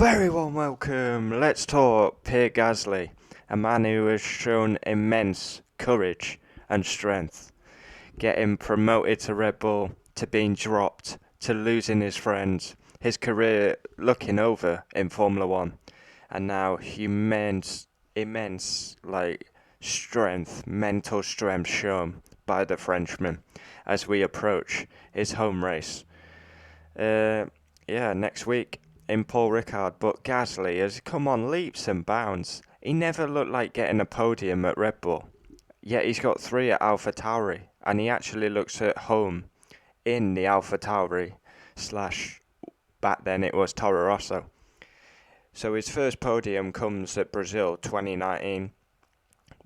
Very warm welcome. Let's talk Pierre Gasly, a man who has shown immense courage and strength, getting promoted to Red Bull, to being dropped, to losing his friends, his career looking over in Formula One, and now immense strength, mental strength shown by the Frenchman as we approach his home race. Uh, next week in Paul Ricard, but Gasly has come on leaps and bounds. He never looked like getting a podium at Red Bull, yet he's got three at AlphaTauri, and he actually looks at home in the AlphaTauri slash back then it was Toro Rosso. So his first podium comes at Brazil 2019,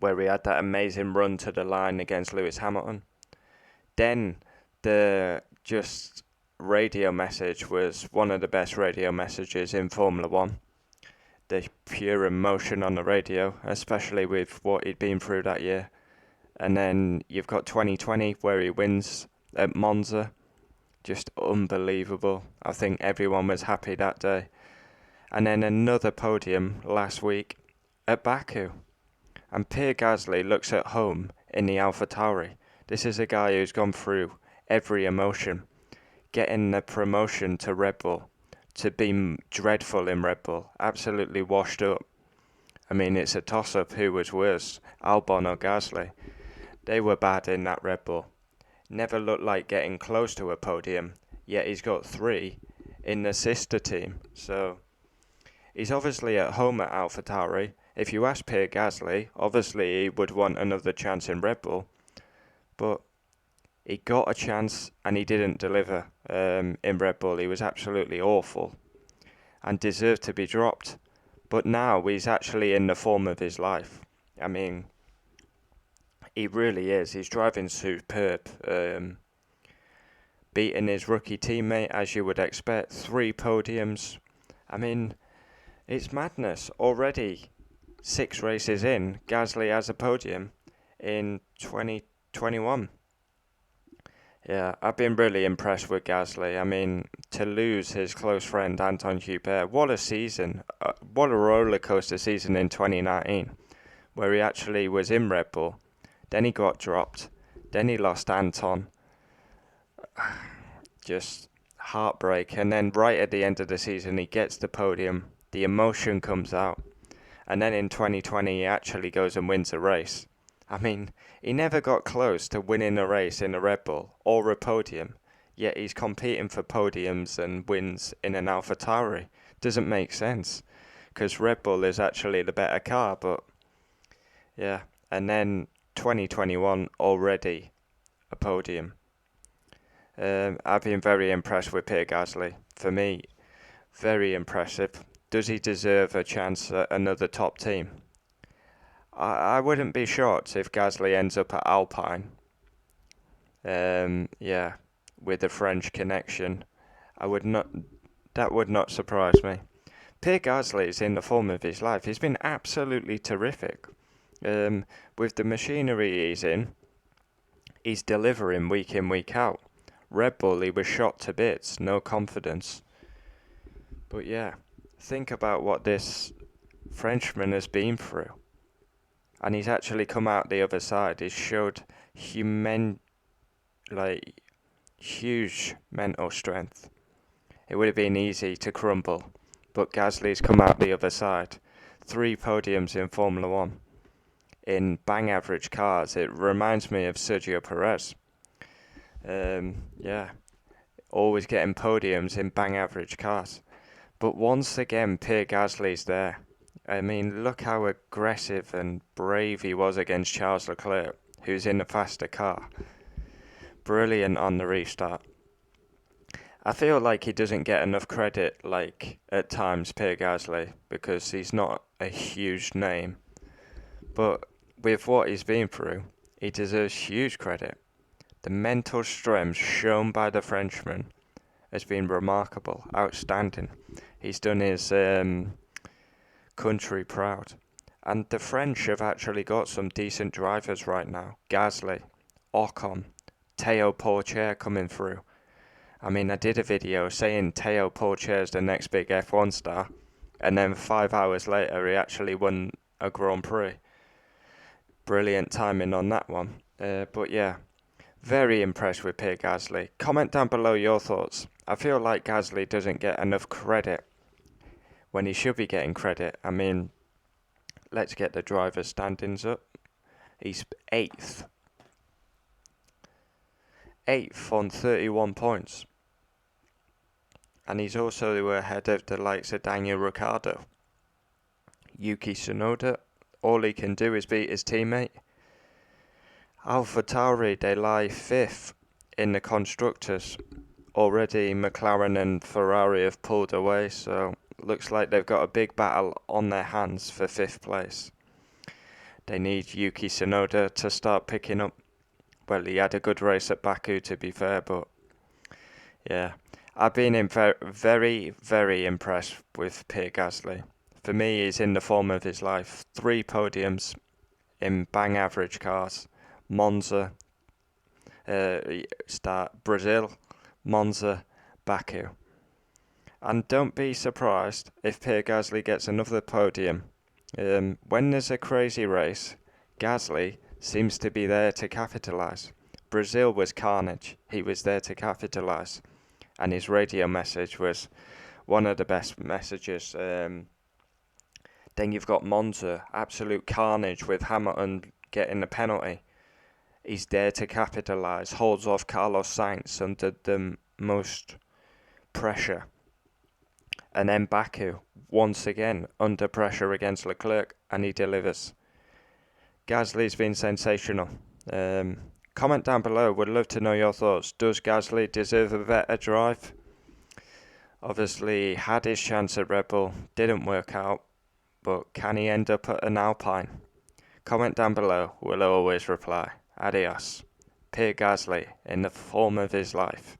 where he had that amazing run to the line against Lewis Hamilton. Then the just radio message was one of the best radio messages in Formula One. The pure emotion on the radio, especially with what he'd been through that year. And then you've got 2020 where he wins at Monza. Just unbelievable. I think everyone was happy that day. And then another podium last week at Baku. And Pierre Gasly looks at home in the AlphaTauri. This is a guy who's gone through every emotion. Getting the promotion to Red Bull, to be dreadful in Red Bull, absolutely washed up. I mean, it's a toss-up who was worse, Albon or Gasly. They were bad in that Red Bull. Never looked like getting close to a podium, yet he's got three in the sister team. So he's obviously at home at AlphaTauri. If you ask Pierre Gasly, obviously he would want another chance in Red Bull. But he got a chance and he didn't deliver in Red Bull. He was absolutely awful and deserved to be dropped. But now he's actually in the form of his life. I mean, he really is. He's driving superb. Beating his rookie teammate, as you would expect. 3 podiums. I mean, it's madness. Already 6 races in, Gasly has a podium in 2021. Yeah, I've been really impressed with Gasly. I mean, to lose his close friend Anton Hubert, what a season. What a roller coaster season in 2019, where he actually was in Red Bull. Then he got dropped. Then he lost Anton. Just heartbreak. And then right at the end of the season, he gets the podium. The emotion comes out. And then in 2020, he actually goes and wins a race. I mean, he never got close to winning a race in a Red Bull or a podium, yet he's competing for podiums and wins in an AlphaTauri. Doesn't make sense, because Red Bull is actually the better car, but yeah. And then 2021 already a podium. I've been very impressed with Pierre Gasly. For me, very impressive. Does he deserve a chance at another top team? I wouldn't be shocked if Gasly ends up at Alpine. With a French connection. I would not. That would not surprise me. Pierre Gasly is in the form of his life. He's been absolutely terrific. With the machinery he's in, he's delivering week in, week out. Red Bull, he was shot to bits, no confidence. But yeah, think about what this Frenchman has been through. And he's actually come out the other side. He's showed huge mental strength. It would have been easy to crumble, but Gasly's come out the other side. 3 podiums in Formula One. In bang average cars, it reminds me of Sergio Perez. Always getting podiums in bang average cars. But once again, Pierre Gasly's there. I mean, look how aggressive and brave he was against Charles Leclerc, who's in a faster car. Brilliant on the restart. I feel like he doesn't get enough credit, at times, Pierre Gasly, because he's not a huge name. But with what he's been through, he deserves huge credit. The mental strength shown by the Frenchman has been remarkable, outstanding. He's done his country proud. And the French have actually got some decent drivers right now. Gasly, Ocon, Théo Pourchaire coming through. I mean, I did a video saying Théo Pourchaire is the next big F1 star. and then 5 hours later he actually won a Grand Prix. Brilliant timing on that one. But yeah, very impressed with Pierre Gasly. Comment down below your thoughts. I feel like Gasly doesn't get enough credit when he should be getting credit. I mean, let's get the driver's standings up. He's 8th. 8th on 31 points. And he's also ahead of the likes of Daniel Ricciardo. Yuki Tsunoda, all he can do is beat his teammate. AlphaTauri, they lie 5th in the constructors. Already McLaren and Ferrari have pulled away, so looks like they've got a big battle on their hands for 5th place. They need Yuki Tsunoda to start picking up. Well, he had a good race at Baku, to be fair, but yeah. I've been very, very impressed with Pierre Gasly. For me, he's in the form of his life. 3 podiums in bang average cars. Monza, Brazil, Monza, Baku. And don't be surprised if Pierre Gasly gets another podium. When there's a crazy race, Gasly seems to be there to capitalise. Brazil was carnage. He was there to capitalise. And his radio message was one of the best messages. Then you've got Monza, absolute carnage with Hamilton getting the penalty. He's there to capitalise, holds off Carlos Sainz under the most pressure. And then Baku, once again, under pressure against Leclerc, and he delivers. Gasly's been sensational. Comment down below, would love to know your thoughts. Does Gasly deserve a better drive? Obviously, he had his chance at Red Bull, didn't work out, but can he end up at an Alpine? Comment down below, we'll always reply. Adios. Pierre Gasly, in the form of his life.